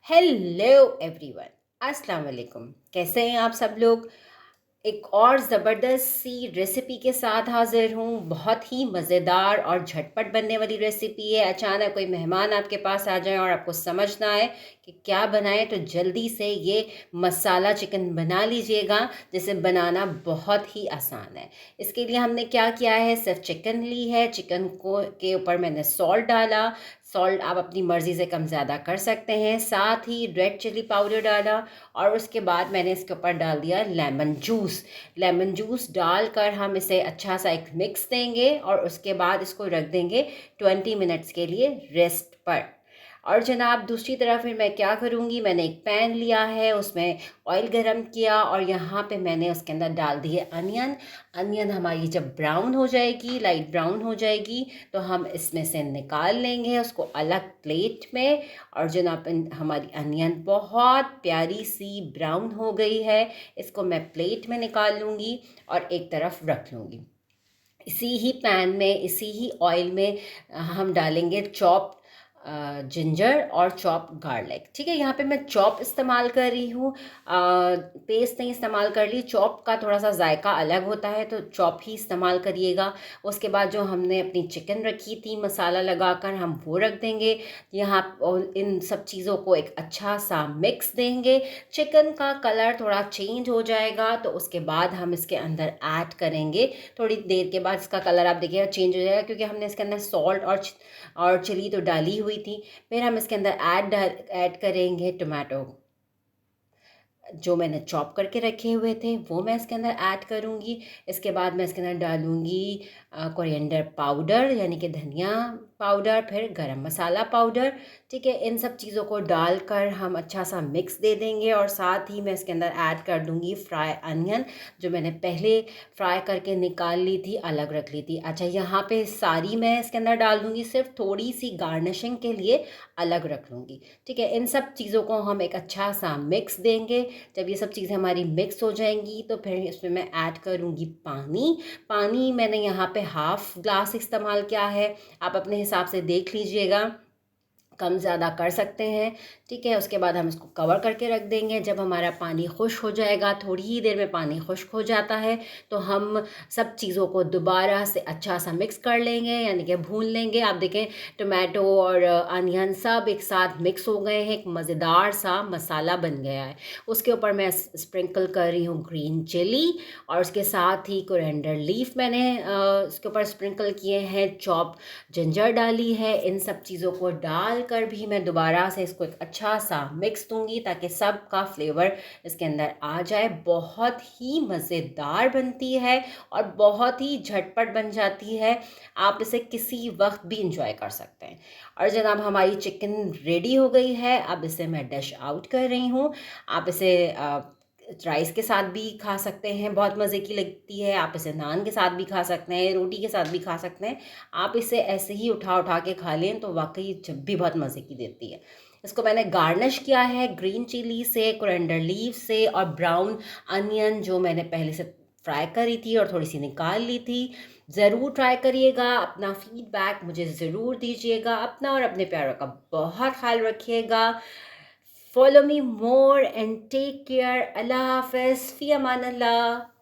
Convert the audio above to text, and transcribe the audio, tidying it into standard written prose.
Hello everyone, अस्सलाम वालेकुम। कैसे हैं आप सब लोग? एक और ज़बरदस्त सी रेसिपी के साथ हाज़िर हूँ। बहुत ही मज़ेदार और झटपट बनने वाली रेसिपी है। अचानक कोई मेहमान आपके पास आ जाए और आपको समझ ना आए कि क्या बनाएं, तो जल्दी से ये मसाला चिकन बना लीजिएगा, जिसे बनाना बहुत ही आसान है। इसके लिए हमने क्या किया है, सिर्फ चिकन ली है। चिकन को के ऊपर मैंने सॉल्ट डाला। सॉल्ट आप अपनी मर्ज़ी से कम ज़्यादा कर सकते हैं। साथ ही रेड चिली पाउडर डाला और उसके बाद मैंने इसके ऊपर डाल दिया लेमन जूस। लेमन जूस डालकर हम इसे अच्छा सा एक मिक्स देंगे और उसके बाद इसको रख देंगे 20 मिनट्स के लिए रेस्ट पर। और जनाब, दूसरी तरफ फिर मैं क्या करूँगी, मैंने एक पैन लिया है, उसमें ऑयल गरम किया और यहाँ पे मैंने उसके अंदर डाल दिए अनियन। अनियन हमारी जब ब्राउन हो जाएगी, लाइट ब्राउन हो जाएगी, तो हम इसमें से निकाल लेंगे उसको अलग प्लेट में। और जनाब, हमारी अनियन बहुत प्यारी सी ब्राउन हो गई है। इसको मैं प्लेट में निकाल लूँगी और एक तरफ रख लूँगी। इसी ही पैन में, इसी ही ऑयल में हम डालेंगे चॉप जिंजर और चॉप गार्लिक। ठीक है, यहाँ पे मैं चॉप इस्तेमाल कर रही हूँ, पेस्ट नहीं इस्तेमाल कर रही। चॉप का थोड़ा सा जायका अलग होता है, तो चॉप ही इस्तेमाल करिएगा। उसके बाद जो हमने अपनी चिकन रखी थी मसाला लगाकर, हम वो रख देंगे यहाँ। और इन सब चीज़ों को एक अच्छा सा मिक्स देंगे। चिकन का कलर थोड़ा चेंज हो जाएगा, तो उसके बाद हम इसके अंदर ऐड करेंगे। थोड़ी देर के बाद इसका कलर आप देखिएगा चेंज हो जाएगा, क्योंकि हमने इसके अंदर सॉल्ट और चिली तो डाली हुई थी। फिर हम इसके अंदर ऐड करेंगे टोमेटो, जो मैंने चॉप करके रखे हुए थे वो मैं इसके अंदर ऐड करूँगी। इसके बाद मैं इसके अंदर डालूँगी कोरिएंडर पाउडर, यानी कि धनिया पाउडर, फिर गरम मसाला पाउडर। ठीक है, इन सब चीज़ों को डालकर हम अच्छा सा मिक्स दे देंगे। और साथ ही मैं इसके अंदर ऐड कर दूँगी फ्राई अनियन, जो मैंने पहले फ्राई करके निकाल ली थी, अलग रख ली थी। अच्छा, यहाँ पे सारी मैं इसके अंदर डाल दूँगी, सिर्फ थोड़ी सी गार्निशिंग के लिए अलग रख लूँगी। ठीक है, इन सब चीज़ों को हम एक अच्छा सा मिक्स देंगे। जब ये सब चीज़ें हमारी मिक्स हो जाएंगी, तो फिर इसमें मैं ऐड करूँगी पानी। पानी मैंने यहाँ पे हाफ़ ग्लास इस्तेमाल किया है, आप अपने हिसाब से देख लीजिएगा, कम ज़्यादा कर सकते हैं। ठीक है, उसके बाद हम इसको कवर करके रख देंगे। जब हमारा पानी खुश्क हो जाएगा, थोड़ी ही देर में पानी खुश्क हो जाता है, तो हम सब चीज़ों को दोबारा से अच्छा सा मिक्स कर लेंगे, यानी कि भून लेंगे। आप देखें, टोमेटो और अनियन सब एक साथ मिक्स हो गए हैं, एक मज़ेदार सा मसाला बन गया है। उसके ऊपर मैं स्प्रिंकल कर रही हूँ ग्रीन चिली, और उसके साथ ही कोरिएंडर लीफ मैंने उसके ऊपर स्प्रिंकल किए हैं। चॉप जिंजर डाली है। इन सब चीज़ों को डालकर भी मैं दोबारा से इसको एक अच्छा सा मिक्स दूंगी, ताकि सब का फ्लेवर इसके अंदर आ जाए। बहुत ही मज़ेदार बनती है और बहुत ही झटपट बन जाती है। आप इसे किसी वक्त भी इंजॉय कर सकते हैं। और जनाब, हमारी चिकन रेडी हो गई है। अब इसे मैं डिश आउट कर रही हूँ। आप इसे राइस के साथ भी खा सकते हैं, बहुत मज़े की लगती है। आप इसे नान के साथ भी खा सकते हैं, रोटी के साथ भी खा सकते हैं। आप इसे ऐसे ही उठा उठा के खा लें, तो वाकई जब भी बहुत मज़े की देती है। इसको मैंने गार्निश किया है ग्रीन चिली से, कोरिएंडर लीफ से, और ब्राउन अनियन जो मैंने पहले से फ्राई करी थी और थोड़ी सी निकाल ली थी। ज़रूर ट्राई करिएगा, अपना फीडबैक मुझे ज़रूर दीजिएगा। अपना और अपने प्यारों का बहुत ख्याल रखिएगा। Follow me more and take care. Allah Hafiz. Fi Aman Allah.